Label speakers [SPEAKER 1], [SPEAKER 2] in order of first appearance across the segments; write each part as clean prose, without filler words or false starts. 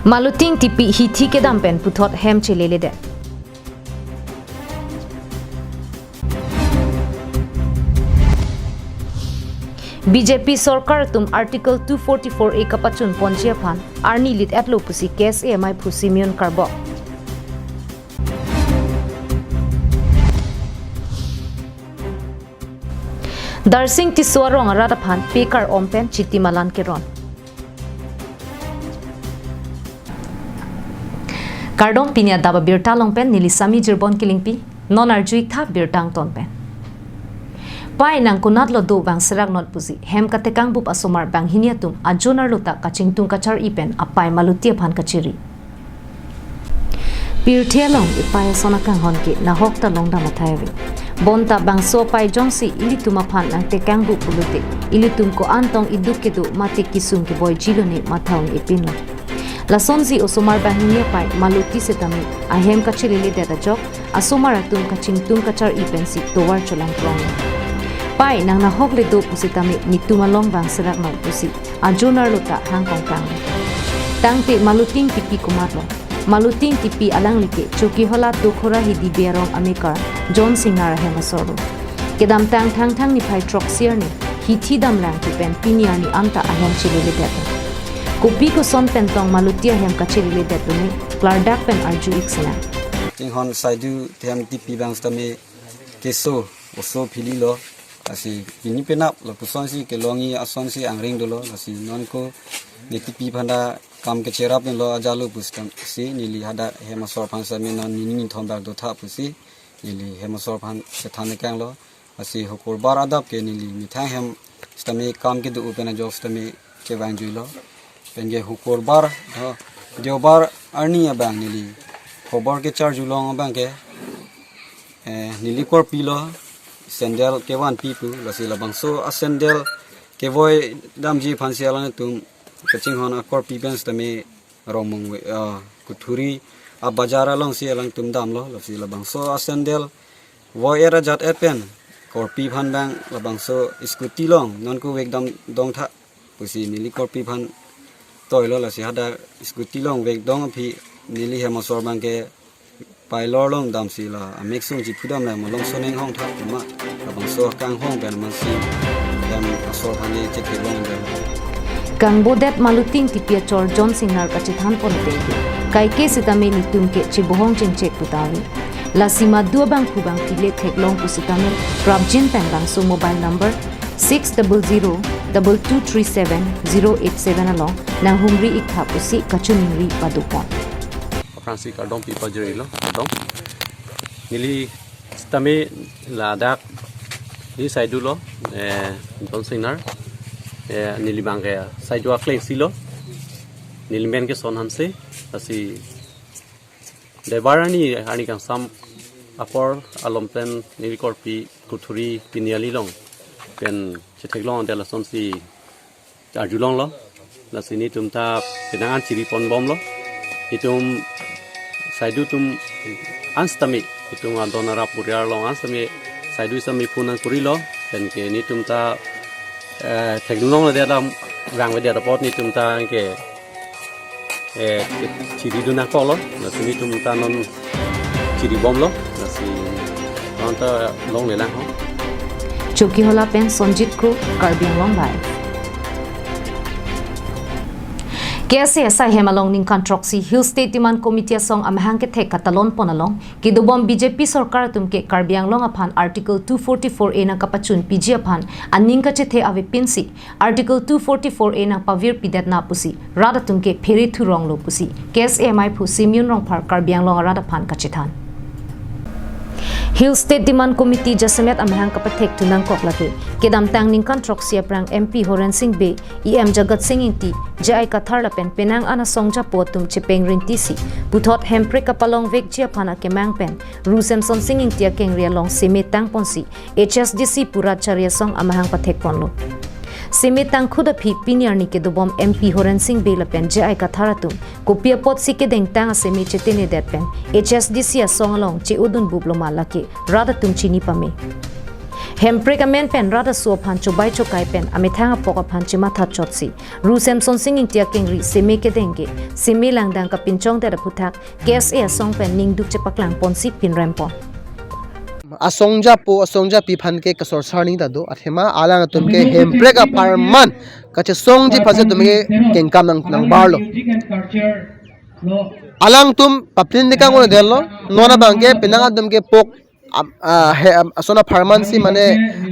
[SPEAKER 1] Maluting tipi hithi ke dampen puthot hem chelele de. BJP Sarkar tum Article 244A kapachun ponjia phan arni lit atlo pusi case AMI phusimion karbo. Darsing ti suarong arata phan pekar ompen chiti malan keron. Kardong pinya Adap Abirta longpen nilisami jirbon kilingpi non arjuik tha birtang tonpen. Pai nang kunat lo do bang serak not pusi hem katekang bup asomar bang hiniatum ajonar luta kaching tung kachar ipen apai malutia phan kachiri. Pirthelong ipai sonakang honke na hokta longda mathayawi. Bonta bang so pai jongsi ilituma phan nang tekang bup ulute ilitum ko antong iduke do mate kisung ke boy jilone mathaung ipinlo. Lasonzi osomar bahinia pai maluti setami ahem kachilele data jok asomar atum kaching tung kachar ipensi towar cholang prong. Pai nang na hokle do pusitami nitumalong bang serak no pusi ajonar lota hangkong kang. Tangte maluting tipi kumatlo. Maluting tipi alang like choki hola to khora hidi berong amikar John Singar hemasoro. Kedam tang thang ni pai troxier ni hithi dam lang ki pen pinia ni amta ahem chilele data. Kopi ko son pentong malutia hem kachilele data ni klardak pen arju iksena.
[SPEAKER 2] Ting hon saidu tem tipi bang stame keso oso pililo asi ini penap la puson si kelongi ason si angring dolo asi non ko ni tipi phanda kam ke cherap ni lo ajalu pustam si nili hada hemasor phan sami non ni thomba do tha pusi nili hemasor phan se thane kang lo asi hokor bar adap ke nili mitha hem stame kam ke do upena jok stame ke bang juilo penge hukor bar diobar arni abang nili hobar ke charge long abang ke nili kor pilo sendel ke wan pipu lasi labang so asendel ke voy damji phansiala tum kaching hon akor pipens tame romong kuthuri a bazara long si alang tum dam lo lasi labang so asendel voy era jat epen kor pi phan bang labang so scooty long non ku wek dam dong tha pusi nili kor pi phan toilo la si hada scooty long vek dong phi nili hemasor bang ke pai lor long dam si la amexung ji phudam la malong soneng hong thak ma abang so kang hong ben man si dam asor hane che ke long ben
[SPEAKER 1] Kang bodet maluting tipia chor John Singar kachithan pon tenge kai ke sitame ni tumke chibohong chengchek putawi la sima dua bang khubang pile theklong pusitame prabjin pen bang so mobile number 6002237 along nang humri ikha pusi kachuningri padupon
[SPEAKER 3] Francis Kardong pipa jerilo Kardong nili stame ladak ni saidulo John Singar nili bangke saidua kleng silo nili men ke son hamse asi debarani ani kam sam apor alompen nili korpi kuthuri piniali long pen chetheklong dela sonsi arjulong lo la sini tumta penangan ciri pon bom lo itum saidu tum anstami itum andona rapuria long anstami saidu sami punan kurilo pen ke ni tumta teknolong la dela rang we dela pot ni tumta ke ciri duna kolo la sini tumta non ciri bom lo la si anta long le lang ho
[SPEAKER 1] Choki hola pen Sonjit Kru Karbiang Long Bai. KSA hemalong ning controxy Hill State Demand Committee song amhang ke thek katalon ponalong kidubom BJP Sarkar tumke Karbiang Long aphan Article 244A na kapachun PG aphan aning ka chethe ave pinsi Article 244A na pavir pidat na pusi rada tumke pheri thurong lo pusi KSA mai phu simyun rong phar Karbiang Long rada phan kachithan Hill State Demand Committee jasamet amhang kapathek tunang koklake kedam tang ning controxy prang MP Horen Singh Be EM Jagat Singh Inti jai kathar la pen penang ana songja potum chepeng rinti si puthot hempre kapalong vek jia phana ke mang pen Rusem Son Singh Intia kengria long semetang ponsi HSDC puracharya song amhang pathek ponlo semetang khuda phi piniar ni ke dobom MP Horen Singh Be la pen jai katharatum kopia pot si ke deng tang semi chetene det pen HSDC a song along che udun bubloma lake rada tum chini pame hemprek amen pen rada suo phan chubai chokai pen amethang apok aphan chima tha chotsi ru samson singing tia kengri seme ke denge seme langdang ka pinchong da phuthak kes e song pen ning duk chepaklang ponsi pin rempon
[SPEAKER 4] asongja pi phan ke kasor sarning da do athema alang atum ke hemprek a farman kache songji phase tum ke kengkam nang barlo alang tum paplin nikang ono dello nona bangke pinanga tum ke pok asona farman si mane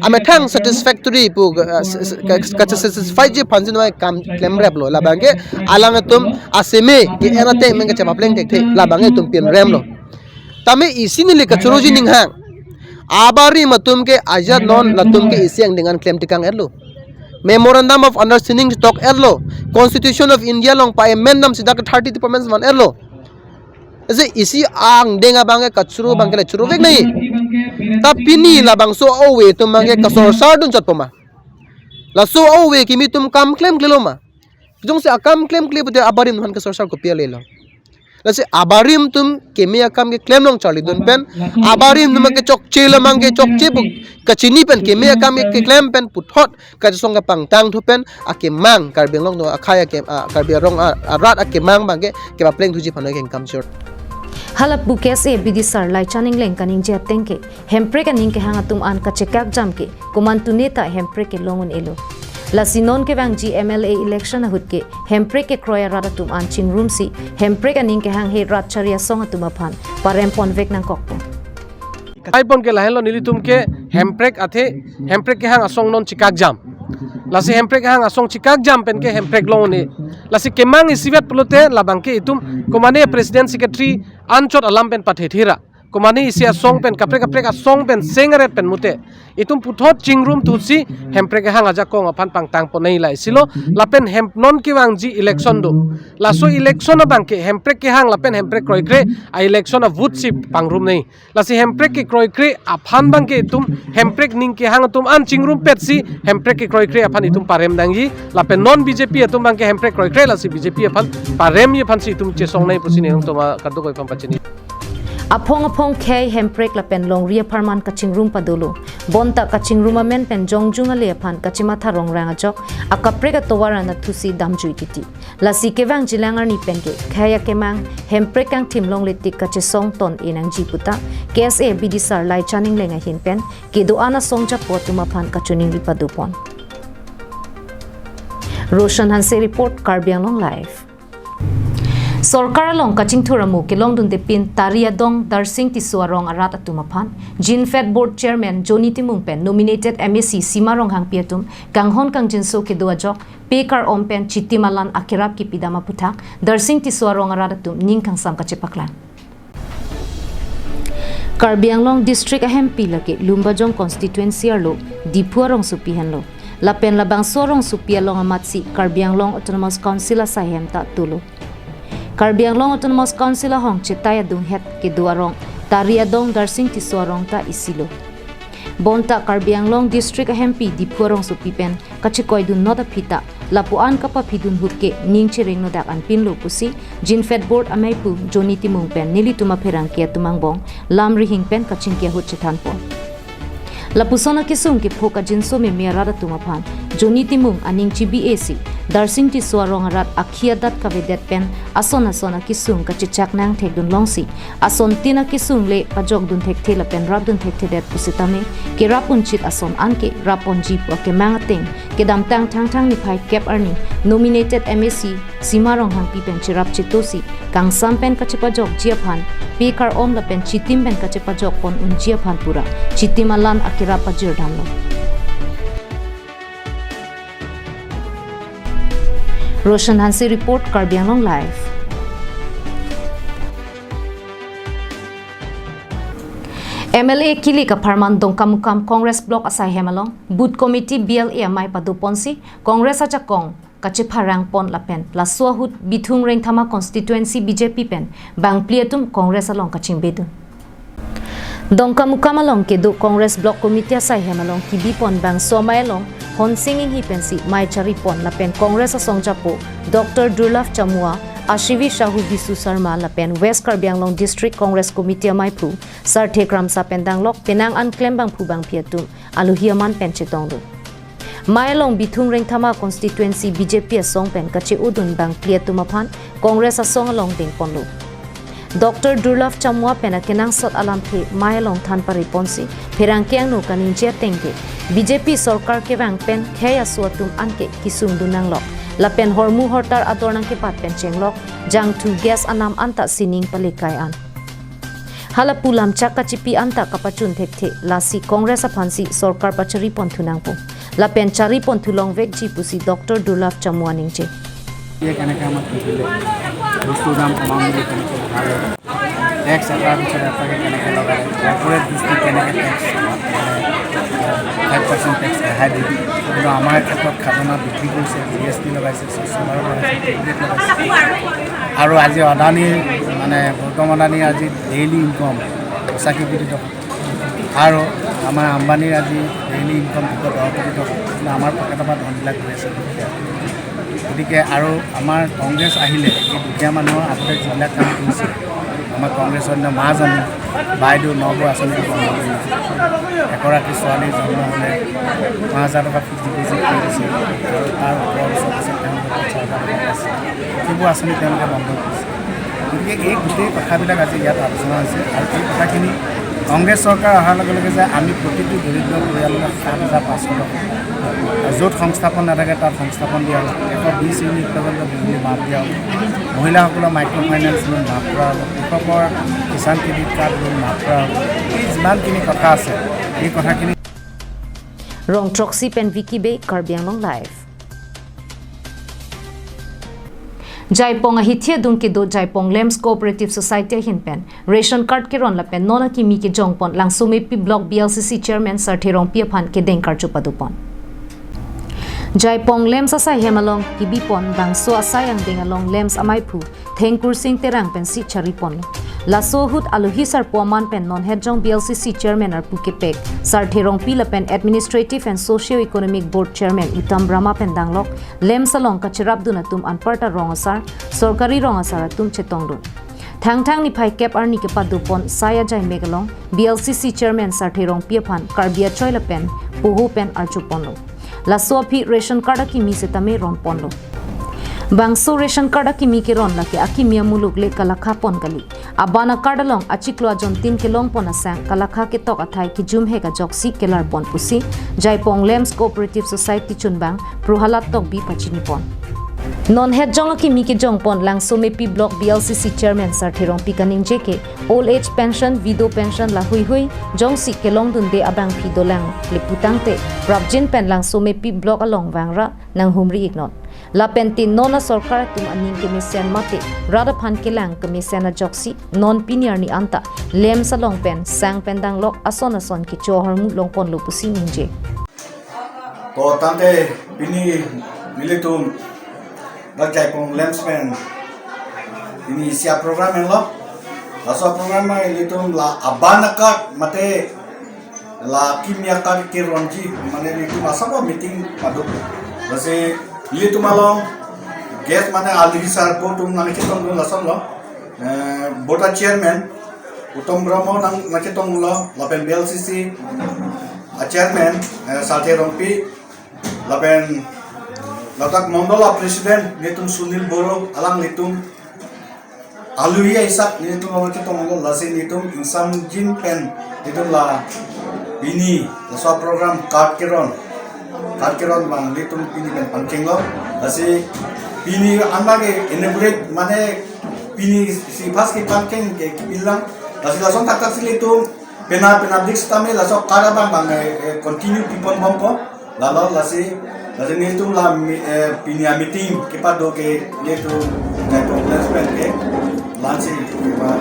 [SPEAKER 4] amethang satisfactory pu kache satisfied je phanjin mai kam claim rep lo la bangke alang atum aseme ke enate menge che papleng tek la bange tum pin rem lo tame isini le kachuroji ning hang abari matum ke aja non latum ke isiang dengan claim tikang elo memorandum of understanding stock elo constitution of india long pa amendment sidak 30 departments man elo ase isi ang denga bange kachuru bangke le churu vek nai ta pini la bangso owe tum bange kasor sar dun chat poma la so owe kimi tum kam claim kleloma jong se akam claim kle bude abarim han kasor sar ko pia le lo lase abarim tum kemi akam ke claim long charli dun pen abarim num ke chok chela mang ke chok che kachini pen kemi akam ke claim pen puthot ka songa pangtang thu pen ake mang karbeng long no akhaya ke karbe rong arat ake mang bang ke ba pleng thuji phanoi ke kam short
[SPEAKER 1] halap bukes e bidisar lai chaning leng kaning je tengke hemprek aning ke hanga tum an ka chekak jam ke kumantu neta hemprek ke longun elo lasinon ke bang GMLA election hut ke hemprek ke kroya rada tum an ching room si hemprek aning ke hang he rat charia song atuma phan parempon vek nang kokpo
[SPEAKER 4] aipon ke lahelo nilitum ke hemprek ke hang asong non chikak jam lasi hemprek hang asong chikak jam pen ke hemprek long ni lasi kemang isivet pulute labang ke itum komane president secretary anchot alam pen pathe thira komane isi asong pen kaprek asong pen sengret pen mute itum puthot chingrum tusi hemprek hang aja kong aphan pangtang ponei lai silo lapen hemp non ki wang ji election do laso election bang ke hemprek ke hang lapen hemprek kroi kre a election of vote si pangrum nei lasi hemprek ke kroi kre aphan bang ke itum hemprek ning ke hang tum an chingrum pet si hemprek ke kroi kre aphan itum parem dangi lapen non BJP atum bang ke hemprek kroi kre lasi BJP aphan parem ye phan si itum che song nei pusine hong toma kaddo koi pam pachini
[SPEAKER 1] apong kay hemprek la pen long ria parman kaching room padolo bonta kaching room amen pen jongjunga le phan kachima tha rong ranga jok akaprek towara na thusi damjui kiti la sikewang jilangar ni pen ke khaya kemang hemprek kang tim long le tik kache song ton inang jiputa KSA bidisar lai chaning lenga hin pen ke do ana songja potuma phan kachuning ripadupon Roshan Hanse report Karbiang Long live Sorkar long kaching thuramu ke long dun pin taria dong darsing ti suarong arat atumaphan Jin Fed Board Chairman Joni Timung pen nominated MAC Simarong hang piatum kanghon kang jinso ke duajok pekar ompen chitimalan akirap ki pidama puthak darsing ti suarong arat atum ning kang sam kachepaklan Karbi Anglong District ahem pilake Lumbajong constituency arlo dipuarong supihanlo lapen labang sorong supialong amatsi Karbi Anglong Autonomous Council asahem ta tulo Karbi Anglong Autonomous Council hong chitaya dung het ke duarong taria dong darsing ti suarong ta isilo bonta Karbi Anglong District MP dipuarong supipen kachikoy dun noda pita lapuan kapa pidun hutke ningche rengno dak an pinlo pusi Jin Fed Board amaipu Joni Timung pen nilituma pherang kia tumangbong lamri hing pen kaching kia hut chetanpo lapusona kisung ke phoka jinso me merara tumaphan Joni Timung aning chi BAC darsing ti suarong arat akhia dat kavedet pen asona kisung kachichak nang thekdun longsi ason tina kisung le pajok dun thek thela pen rap dun thek thedet pusitame ke rapun chit ason anke rapon ji po ke mangateng ke dam tang ni phai cap arni nominated MAC Simarong hang pi pen chirap chitosi kang sam pen kachepajok jiaphan pekar om la pen chitim pen kachepajok pon un jiaphan pura chitimalan akira pajir damlo Roshan Hansi report Karbi Anglong live MLA kili ka Parman Dongkamukam Congress Block asai hemalong Booth Committee BLA mai paduponsi Congress achakong kachiparang pon lapen la suahut bithung reng thama constituency BJP pen bang pliatum Congress along kaching bedun Dongkamukam along ke do Congress Block Committee asai hemalong kibi pon bang somai along hon singing hi pensi mai chari pon lapen Congress asong japo Dr. Durlaf Chamua Ashivi Shahu Bisu Sarma lapen West Karbi Anglong District Congress Committee amai phu Sar Thekram sa pendang lok penang unclaim bang phu bang phiatum aluhiaman penchitong do Mailong Bithung Rengthama constituency BJP song pen kache udun bang phiatum aphan Congress asong along ding ponlo Dr. Durlaf Chamwa pena kenang sot alam phe Mailong than pari ponsi pherang kyang no kaninche tengke BJP sarkar ke bang pen kheya suatum anke kisung dunang lok lapen hormu hortar adornang ke pat pen chenglok jang tu gas anam anta sining palikai an halapulam chakachipi anta kapachun thekte lasi congress aphansi sarkar pachari ponthunang po lapen chari ponthulong vekji pusi Dr. Durlaf Chamwa ningche
[SPEAKER 5] ये कहने का मत कीजिए उसको नाम कमाने के टैक्स सरकार से रहता है कहने के लगा कॉर्पोरेट डिस्ट्रिक्ट कहने के टैक्स 5% टैक्स है दीदी तो हमारे क्षेत्र खाजना बिक्री কৰিছে जीएसटी लगाইছে সোলাৰ আৰু আজি আদানী মানে গৌতম আদানী আজি ডেইলি ইনকাম 80 কোটি টকা আৰু আমাৰ আম্বানীৰ আজি ডেইলি ইনকাম 10 কোটি টকা আমাৰ পকেটৰ পৰা ধনবিলাক গৈ আছে গতিকে আৰু আমাৰ কংগ্ৰেছ আহিলে এই দুখীয়া মানুহৰ আগতে যিবিলাক কাম কৰিছে আমাৰ কংগ্ৰেছৰ মাজনী বাইদেউ নব আঁচনি এগৰাকী ছোৱালী জন্ম হ'লে 5,000 টকা ফিক্স ডিপজিট কৰিছে আৰু তাৰ ওপৰৰ পিছত সেইবোৰ আঁচনি তেওঁলোকে বন্ধ কৰিছে গতিকে এই গোটেই কথাবিলাক আজি ইয়াত আলোচনা হৈছে আৰু এই কথাখিনি কংগ্ৰেছ চৰকাৰ অহাৰ লগে লগে যে আমি প্ৰতিটো দৰিদ্ৰ পৰিয়ালক 7,500 টকা য'ত সংস্থাপন নাথাকে তাত সংস্থাপন দিয়া হ'ব 120 ইউনিট পৰ্যন্ত বিজুলী মাফ দিয়া হ'ব মহিলাসকলৰ মাইক্ৰ' ফাইনেন্স লোন মাফ কৰা হ'ব কৃষকৰ কিষাণ ক্ৰেডিট কাৰ্ড লোন মাফ কৰা হ'ব এই যিমানখিনি কথা আছে এই কথাখিনি
[SPEAKER 1] Rong Troxy pen Wiki Bay Karbi Anglong live Jaipong ahithia dung ke do Jaipong Lems Cooperative Society hin pen ration card ke ron la pen nona ki mi ke jongpon lang sumepi block BLCC chairman Sarthirong Piaphan ke deng kar chupadupon Jaipong Lems asa hemalong ki bipon bang so asayang deng along Lems amai phu thengkur sing terang pen si charipon la sohut aluhi sar poman pen non hedjong BLCC chairman ar pu ke pek Sarthirong Pila pen administrative and socio economic board chairman Utam Brahma pen danglok Lems along kachirap dunatum anparta rongasar sorkari rongasar tum chetongdu thang ni phai cap arni ke padupon saya jai megalong BLCC chairman Sarthirong Piaphan Karbia choila pen puhu pen archuponlo la sopi ration card ki mi se tame ron ponlo bangso ration card ki mi ke ron la ke aki mia muluk le kalakha pon kali abana card along achiklo jon 3 ke long pon asang kalakha ke tok athai ki jum he ga joksi kelar pon pusi Jaipong Lems Cooperative Society chunbang pruhalat tok bi pachini pon non head jong ki mi ke jong pon lang somepi block BLCC chairman Sarthirong Pikaning jeke old age pension widow pension la hui jong si ke long dun de abang phi dolang le putangte prabjin pen lang somepi block along wangra nang humri ignot la pentin nona sarkar tum aning ke misen mate rada phan ke lang ke misen joksi non pinier ni anta lem salong pen sang pendang lok ason ki chohar mu long pon lo pusi ningje
[SPEAKER 6] ko tante pini militum dak Jaipong Lems pen ini sia program lo laso program militum la abana card mate la kimia card ke ronji mane militum asaba meeting padu base militum along gas mane already sar ko tum nang ketong lo lason lo board chairman Utam Brahma nang ketong lo lapen BLCC chairman Sarthirong P lapen Latak Mondola President Nitum Sunil Boro Alang Nitum Aluia Isak Nitum Lawaki Tomongo Lasi Nitum Insam Jin Pen Nitum La Bini Laso program Card Kiron Bang Nitum Bini Pen Pankinglo Lasi Bini Anbage Inaugurate Mane Bini Si Paski Panking Ke Kibilang Lasi Lason Takak Silitum Pena Dix Tame Laso Karabang Bang Continue Pipon Bompo Lalo Lasi nitum la pinia meeting ke pado ke nitum Jaipong Lems pen ke lansi ke pa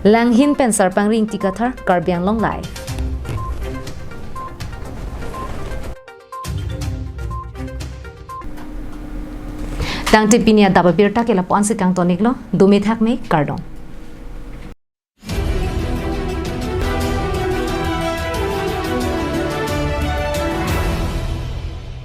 [SPEAKER 1] Langhin pen sarpang ring tikathar Karbi Anglong live Tangte pinia Adap Abirta ke la pon se kang toniklo dume thak me kardon